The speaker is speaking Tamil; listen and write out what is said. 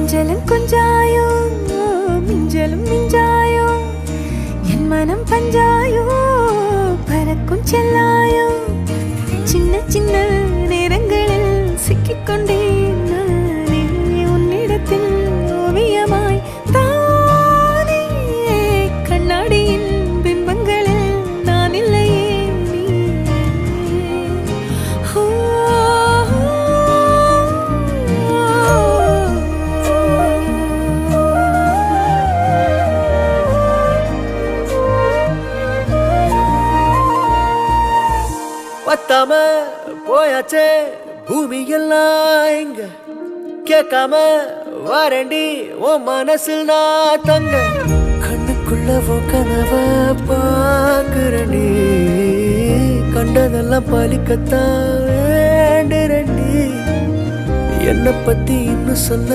கொஞ்சலும் கொஞ்சாயோ மிஞ்சலும் மிஞ்சாயோ என் மனம் பஞ்சாயோ பறக்கும் செல்லாயோ சின்ன சின்ன நேரங்களில் சிக்கிக்கொண்டேன் நானே உன்னிடத்தில் ஓவியமாய் தானே கண்ணாடியின் பிம்பங்களில் நான் இல்லையே நீ பத்தாம போயாச்சே பூமி எல்லாம் இங்க கேட்காம வாரண்டி உன் மனசில் நான் தங்க கண்ணுக்குள்ள கனவ பாக்குறண்டி கண்டதெல்லாம் பலிக்கத்தான் வேண்டுறண்டி என்னை பத்தி இன்னும் சொல்ல